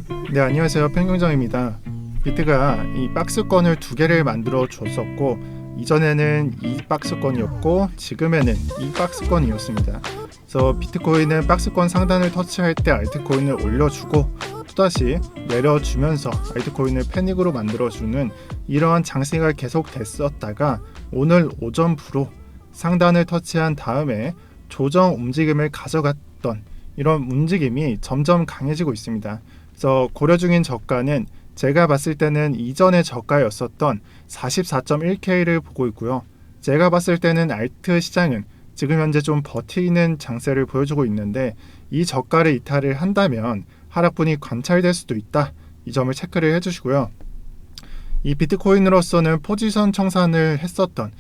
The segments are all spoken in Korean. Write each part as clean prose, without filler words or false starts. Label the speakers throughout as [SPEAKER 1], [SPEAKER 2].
[SPEAKER 1] 네, 안녕하세요. 평경정입니다. 비트가 이 박스권을 두 개를 만들어 줬었고, 이전에는 이 박스권이었고 지금에는 이 박스권이었습니다. 그래서 비트코인은 박스권 상단을 터치할 때 알트코인을 올려주고 또다시 내려주면서 알트코인을 패닉으로 만들어주는 이러한 장세가 계속 됐었다가 오늘 오전부로 상단을 터치한 다음에 조정 움직임을 가져갔던 이런 움직임이 점점 강해지고 있습니다. 그래서 고려 중인 저가는 제가 봤을 때는 이전의 저가였었던 44.1K를 보고 있고요. 제가 봤을 때는 알트 시장은 지금 현재 좀 버티는 장세를 보여주고 있는데 이 저가를 이탈을 한다면 하락분이 관찰될 수도 있다. 이 점을 체크를 해주시고요. 이 비트코인으로서는 포지션 청산을 했었던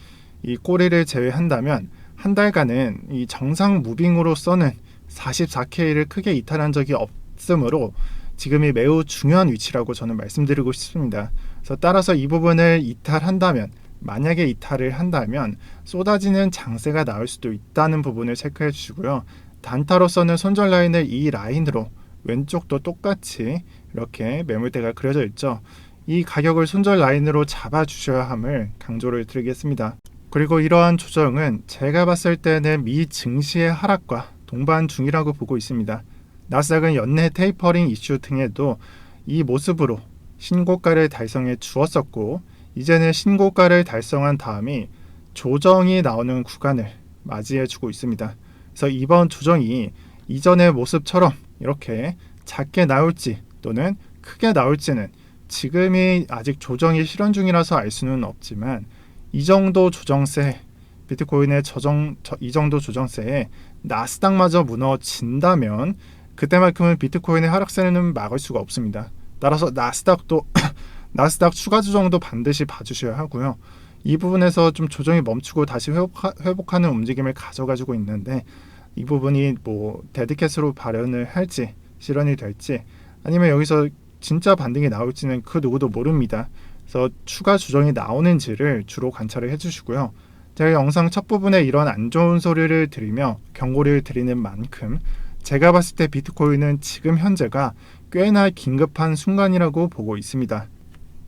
[SPEAKER 1] 이 꼬리를 제외한다면 한 달간은 이 정상 무빙으로서는 44K를 크게 이탈한 적이 없으므로 지금이 매우 중요한 위치라고 저는 말씀드리고 싶습니다. 그래서 따라서 이 부분을 이탈한다면 만약에 이탈을 한다면 쏟아지는 장세가 나올 수도 있다는 부분을 체크해 주시고요. 단타로서는 손절 라인을 이 라인으로 왼쪽도 똑같이 이렇게 매물대가 그려져 있죠. 이 가격을 손절 라인으로 잡아 주셔야 함을 강조를 드리겠습니다. 그리고 이러한 조정은 제가 봤을 때는 미 증시의 하락과 동반 중이라고 보고 있습니다. 나스닥은 연내 테이퍼링 이슈 등에도 이 모습으로 신고가를 달성해 주었었고 이제는 신고가를 달성한 다음에 조정이 나오는 구간을 맞이해 주고 있습니다. 그래서 이번 조정이 이전의 모습처럼 이렇게 작게 나올지 또는 크게 나올지는 지금이 아직 조정이 실현 중이라서 알 수는 없지만 이 정도 조정세, 비트코인의 이 정도 조정세에 나스닥마저 무너진다면 그때만큼은 비트코인의 하락세는 막을 수가 없습니다. 따라서 나스닥도 나스닥 추가 조정도 반드시 봐주셔야 하고요. 이 부분에서 좀 조정이 멈추고 다시 회복하는 움직임을 가져가지고 있는데 이 부분이 뭐 데드캣으로 발현을 할지 실현이 될지 아니면 여기서 진짜 반등이 나올지는 그 누구도 모릅니다. 그래서 추가 조정이 나오는지를 주로 관찰을 해주시고요. 제가 영상 첫 부분에 이런 안 좋은 소리를 드리며 경고를 드리는 만큼 제가 봤을 때 비트코인은 지금 현재가 꽤나 긴급한 순간이라고 보고 있습니다.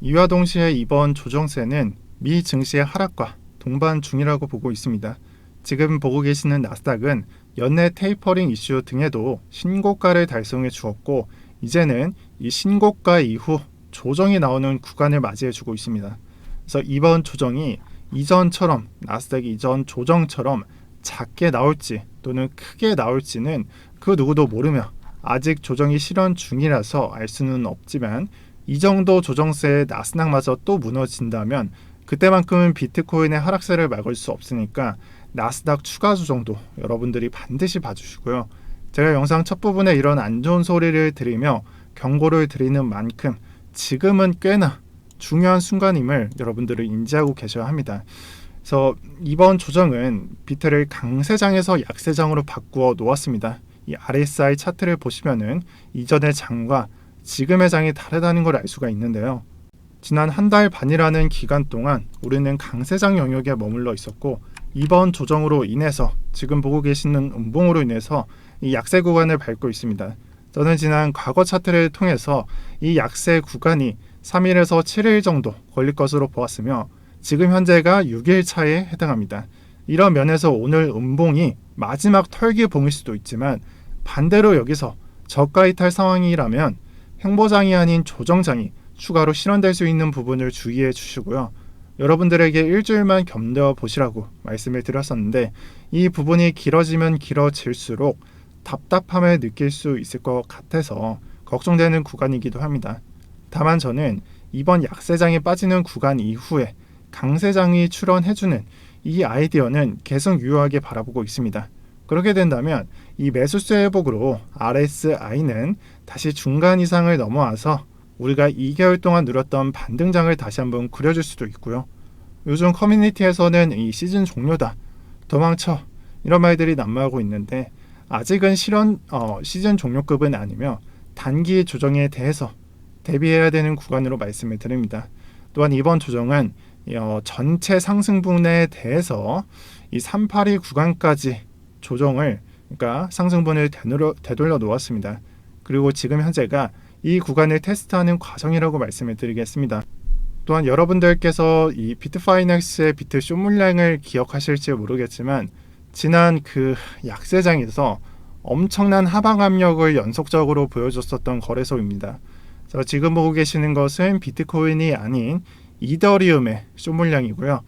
[SPEAKER 1] 이와 동시에 이번 조정세는 미 증시의 하락과 동반 중이라고 보고 있습니다. 지금 보고 계시는 나스닥은 연내 테이퍼링 이슈 등에도 신고가를 달성해 주었고 이제는 이 신고가 이후 조정이 나오는 구간을 맞이해 주고 있습니다. 그래서 이번 조정이 이전처럼 나스닥 이전 조정처럼 작게 나올지 또는 크게 나올지는 그 누구도 모르며 아직 조정이 실현 중이라서 알 수는 없지만 이 정도 조정세에 나스닥마저 또 무너진다면 그때만큼은 비트코인의 하락세를 막을 수 없으니까 나스닥 추가 조정도 여러분들이 반드시 봐주시고요. 제가 영상 첫 부분에 이런 안 좋은 소리를 드리며 경고를 드리는 만큼 지금은 꽤나 중요한 순간임을 여러분들은 인지하고 계셔야 합니다. 그래서 이번 조정은 비트를 강세장에서 약세장으로 바꾸어 놓았습니다. 이 RSI 차트를 보시면은 이전의 장과 지금의 장이 다르다는 걸 알 수가 있는데요. 지난 한 달 반이라는 기간 동안 우리는 강세장 영역에 머물러 있었고 이번 조정으로 인해서 지금 보고 계시는 음봉으로 인해서 이 약세 구간을 밟고 있습니다. 저는 지난 과거 차트를 통해서 이 약세 구간이 3일에서 7일 정도 걸릴 것으로 보았으며 지금 현재가 6일 차에 해당합니다. 이런 면에서 오늘 음봉이 마지막 털기봉일 수도 있지만 반대로 여기서 저가 이탈 상황이라면 횡보장이 아닌 조정장이 추가로 실현될 수 있는 부분을 주의해 주시고요. 여러분들에게 일주일만 견뎌 보시라고 말씀을 드렸었는데 이 부분이 길어지면 길어질수록 답답함을 느낄 수 있을 것 같아서 걱정되는 구간이기도 합니다. 다만 저는 이번 약세장에 빠지는 구간 이후에 강세장이 출현해주는 이 아이디어는 계속 유효하게 바라보고 있습니다. 그렇게 된다면 이 매수세 회복으로 RSI는 다시 중간 이상을 넘어와서 우리가 2개월 동안 누렸던 반등장을 다시 한번 그려줄 수도 있고요. 요즘 커뮤니티에서는 이 시즌 종료다, 도망쳐 이런 말들이 난무하고 있는데 아직은 시즌 종료급은 아니며 단기 조정에 대해서 대비해야 되는 구간으로 말씀을 드립니다. 또한 이번 조정은 전체 상승분에 대해서 이 382 구간까지 조정을 그러니까 상승분을 되돌려 놓았습니다. 그리고 지금 현재가 이 구간을 테스트하는 과정이라고 말씀을 드리겠습니다. 또한 여러분들께서 이 비트파이넥스의 비트 쇼 물량을 기억하실지 모르겠지만 지난 그 약세장에서 엄청난 하방 압력을 연속적으로 보여줬었던 거래소입니다. 그래서 지금 보고 계시는 것은 비트코인이 아닌 이더리움의 쇼 물량이고요.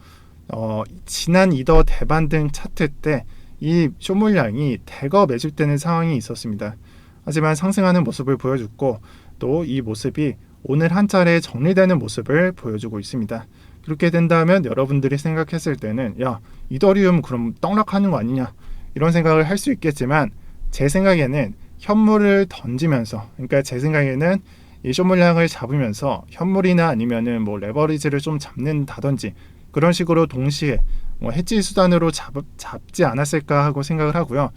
[SPEAKER 1] 지난 이더 대반등 차트 때 이 쇼 물량이 대거 매집되는 상황이 있었습니다. 하지만 상승하는 모습을 보여줬고 또 이 모습이 오늘 한 차례 정리되는 모습을 보여주고 있습니다. 그렇게 된다면 여러분들이 생각했을 때는 야, 이더리움 그럼 떡락하는 거 아니냐 이런 생각을 할 수 있겠지만 제 생각에는 현물을 던지면서, 그러니까 제 생각에는 이 쇼 물량을 잡으면서 현물이나 아니면은 뭐 레버리지를 좀 잡는다든지 그런 식으로 동시에 뭐 해지 수단으로 잡지 않았을까 하고 생각을 하고요.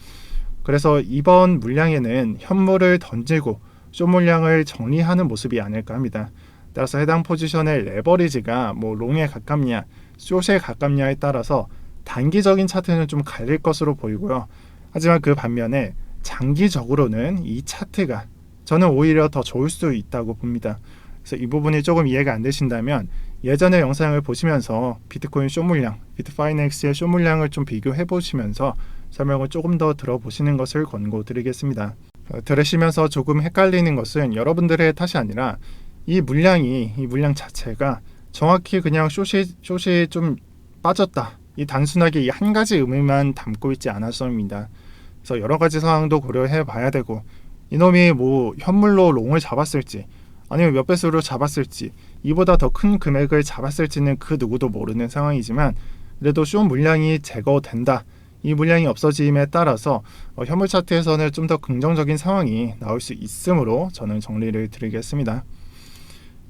[SPEAKER 1] 그래서 이번 물량에는 현물을 던지고 쇼 물량을 정리하는 모습이 아닐까 합니다. 따라서 해당 포지션의 레버리지가 뭐 롱에 가깝냐 숏에 가깝냐에 따라서 단기적인 차트는 좀 갈릴 것으로 보이고요. 하지만 그 반면에 장기적으로는 이 차트가 저는 오히려 더 좋을 수 있다고 봅니다. 그래서 이 부분이 조금 이해가 안 되신다면 예전의 영상을 보시면서 비트코인 쇼 물량, 비트파이넥스의 쇼 물량을 좀 비교해 보시면서 설명을 조금 더 들어보시는 것을 권고드리겠습니다. 들으시면서 조금 헷갈리는 것은 여러분들의 탓이 아니라 이 물량 자체가 정확히 그냥 숏이 좀 빠졌다. 이 단순하게 이 한 가지 의미만 담고 있지 않았습니다. 그래서 여러 가지 상황도 고려해 봐야 되고 이놈이 뭐 현물로 롱을 잡았을지 아니면 몇 배수로 잡았을지 이보다 더 큰 금액을 잡았을지는 그 누구도 모르는 상황이지만 그래도 쇼 물량이 제거된다. 이 물량이 없어짐에 따라서 현물 차트에서는 좀 더 긍정적인 상황이 나올 수 있으므로 저는 정리를 드리겠습니다.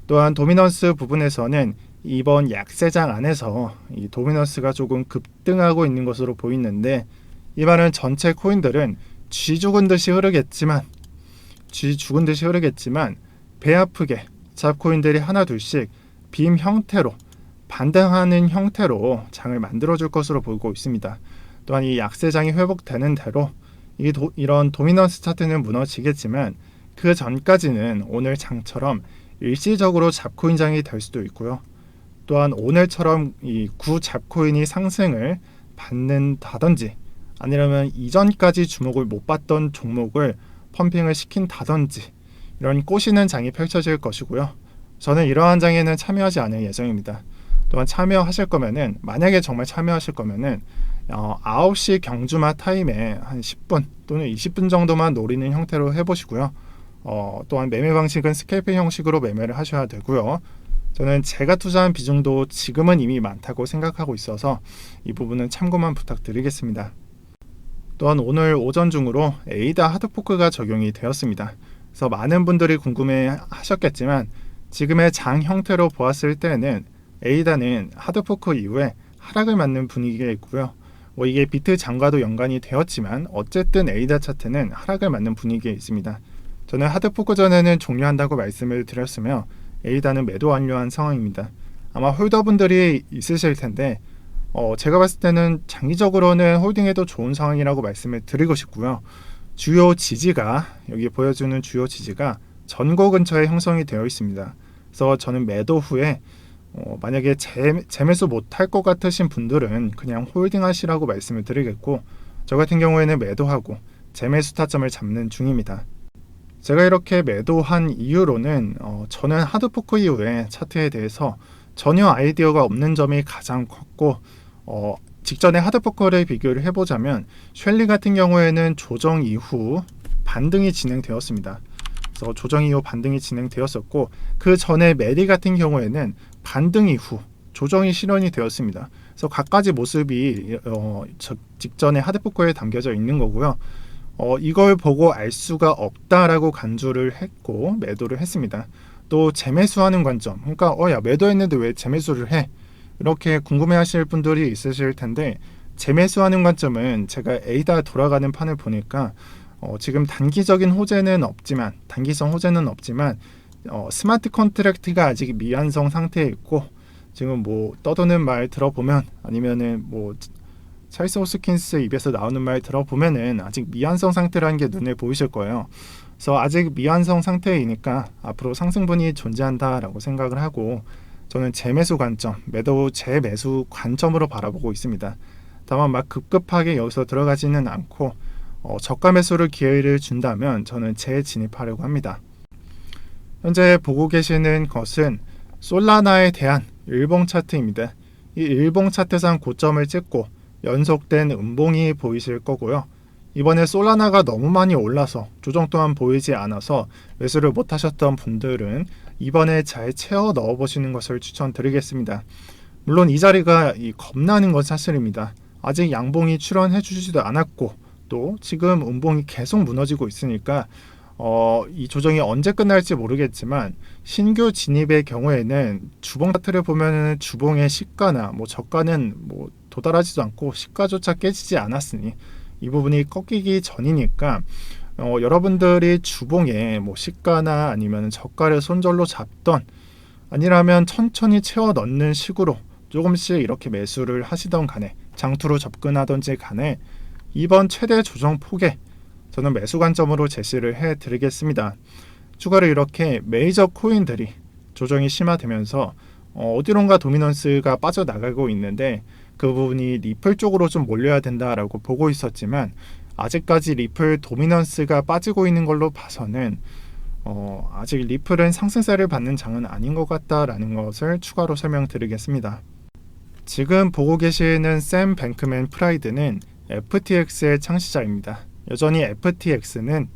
[SPEAKER 1] 또한 도미넌스 부분에서는 이번 약세장 안에서 이 도미넌스가 조금 급등하고 있는 것으로 보이는데 이 말은 전체 코인들은 쥐 죽은 듯이 흐르겠지만 배 아프게 잡코인들이 하나 둘씩 빔 형태로 반등하는 형태로 장을 만들어줄 것으로 보이고 있습니다. 또한 이 약세장이 회복되는 대로 이런 도미넌스 차트는 무너지겠지만 그 전까지는 오늘 장처럼 일시적으로 잡코인장이 될 수도 있고요. 또한 오늘처럼 이 구 잡코인이 상승을 받는다든지 아니면 이전까지 주목을 못 받던 종목을 펌핑을 시킨다든지 이런 꼬시는 장이 펼쳐질 것이고요. 저는 이러한 장에는 참여하지 않을 예정입니다. 또한 참여하실 거면은 만약에 정말 참여하실 거면은 9시 경주마 타임에 한 10분 또는 20분 정도만 노리는 형태로 해보시고요. 또한 매매 방식은 스캘핑 형식으로 매매를 하셔야 되고요. 저는 제가 투자한 비중도 지금은 이미 많다고 생각하고 있어서 이 부분은 참고만 부탁드리겠습니다. 또한 오늘 오전 중으로 에이다 하드포크가 적용이 되었습니다. 그래서 많은 분들이 궁금해 하셨겠지만 지금의 장 형태로 보았을 때는 에이다는 하드포크 이후에 하락을 맞는 분위기가 있고요. 이게 비트 장과도 연관이 되었지만 어쨌든 에이다 차트는 하락을 맞는 분위기에 있습니다. 저는 하드포크 전에는 종료한다고 말씀을 드렸으며 에이다는 매도 완료한 상황입니다. 아마 홀더분들이 있으실 텐데 제가 봤을 때는 장기적으로는 홀딩해도 좋은 상황이라고 말씀을 드리고 싶고요. 주요 지지가 여기 보여주는 주요 지지가 전고 근처에 형성이 되어 있습니다. 그래서 저는 매도 후에 만약에 재매수 못할 것 같으신 분들은 그냥 홀딩 하시라고 말씀을 드리겠고 저 같은 경우에는 매도하고 재매수 타점을 잡는 중입니다. 제가 이렇게 매도한 이유로는 저는 하드포크 이후에 차트에 대해서 전혀 아이디어가 없는 점이 가장 컸고 직전에 하드포크를 비교를 해보자면 쉘리 같은 경우에는 조정 이후 반등이 진행되었습니다. 그래서 조정 이후 반등이 진행되었었고 그 전에 메리 같은 경우에는 반등 이후 조정이 실현이 되었습니다. 그래서 각가지 모습이 직전에 하드포크에 담겨져 있는 거고요. 이걸 보고 알 수가 없다라고 간주를 했고 매도를 했습니다. 또 재매수하는 관점, 그러니까 야 매도했는데 왜 재매수를 해? 이렇게 궁금해하실 분들이 있으실 텐데 재매수하는 관점은 제가 에이다 돌아가는 판을 보니까 지금 단기성 호재는 없지만 스마트 컨트랙트가 아직 미완성 상태에 있고 지금 뭐 떠도는 말 들어보면 아니면은 뭐 찰스 호스킨스 입에서 나오는 말 들어보면은 아직 미완성 상태라는 게 눈에 보이실 거예요. 그래서 아직 미완성 상태이니까 앞으로 상승분이 존재한다라고 생각을 하고 저는 재매수 관점, 재매수 관점으로 바라보고 있습니다. 다만 막 급급하게 여기서 들어가지는 않고 저가 매수를 기회를 준다면 저는 재진입하려고 합니다. 현재 보고 계시는 것은 솔라나에 대한 일봉 차트입니다. 이 일봉 차트상 고점을 찍고 연속된 음봉이 보이실 거고요. 이번에 솔라나가 너무 많이 올라서 조정 또한 보이지 않아서 매수를 못하셨던 분들은 이번에 잘 채워 넣어 보시는 것을 추천드리겠습니다. 물론 이 자리가 겁나는 건 사실입니다. 아직 양봉이 출현해 주지도 않았고 또 지금 음봉이 계속 무너지고 있으니까 이 조정이 언제 끝날지 모르겠지만 신규 진입의 경우에는 주봉 차트를 보면은 주봉의 시가나 저가는 도달하지도 않고 시가조차 깨지지 않았으니 이 부분이 꺾이기 전이니까 여러분들이 주봉에 시가나 아니면 저가를 손절로 잡던 아니라면 천천히 채워 넣는 식으로 조금씩 이렇게 매수를 하시던 간에 장투로 접근하던지 간에 이번 최대 조정 폭에 저는 매수 관점으로 제시를 해 드리겠습니다. 추가로 이렇게 메이저 코인들이 조정이 심화되면서 어디론가 도미넌스가 빠져나가고 있는데 그 부분이 리플 쪽으로 좀 몰려야 된다라고 보고 있었지만 아직까지 리플 도미넌스가 빠지고 있는 걸로 봐서는 아직 리플은 상승세를 받는 장은 아닌 것 같다라는 것을 추가로 설명드리겠습니다. 지금 보고 계시는 샘 뱅크맨 프라이드는 FTX의 창시자입니다. 여전히 FTX는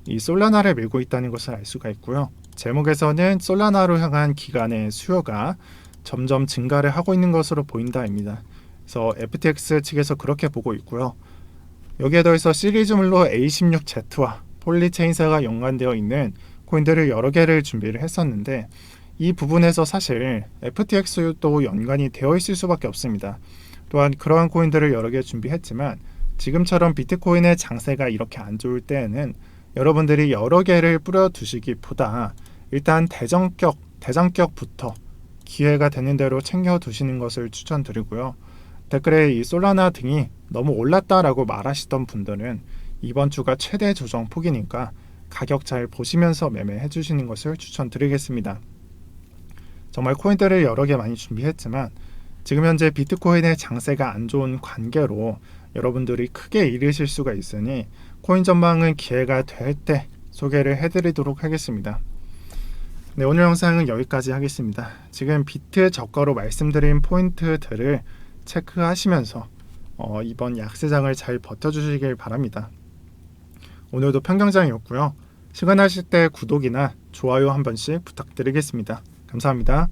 [SPEAKER 1] 이 솔라나를 밀고 있다는 것을 알 수가 있고요. 제목에서는 솔라나로 향한 기관의 수요가 점점 증가를 하고 있는 것으로 보인다입니다. 그래서 FTX 측에서 그렇게 보고 있고요. 여기에 더해서 시리즈물로 A16Z와 폴리체인사가 연관되어 있는 코인들을 여러 개를 준비를 했었는데 이 부분에서 사실 FTX도 연관이 되어 있을 수밖에 없습니다. 또한 그러한 코인들을 여러 개 준비했지만 지금처럼 비트코인의 장세가 이렇게 안 좋을 때에는 여러분들이 여러 개를 뿌려 두시기보다 일단 대장격부터 기회가 되는 대로 챙겨 두시는 것을 추천드리고요. 댓글에 이 솔라나 등이 너무 올랐다라고 말하시던 분들은 이번 주가 최대 조정 폭이니까 가격 잘 보시면서 매매해 주시는 것을 추천드리겠습니다. 정말 코인들을 여러 개 많이 준비했지만 지금 현재 비트코인의 장세가 안 좋은 관계로 여러분들이 크게 잃으실 수가 있으니 코인 전망은 기회가 될 때 소개를 해드리도록 하겠습니다. 네, 오늘 영상은 여기까지 하겠습니다. 지금 비트 저가로 말씀드린 포인트들을 체크하시면서 이번 약세장을 잘 버텨주시길 바랍니다. 오늘도 평경장이었고요. 시간 나실 때 구독이나 좋아요 한 번씩 부탁드리겠습니다. 감사합니다.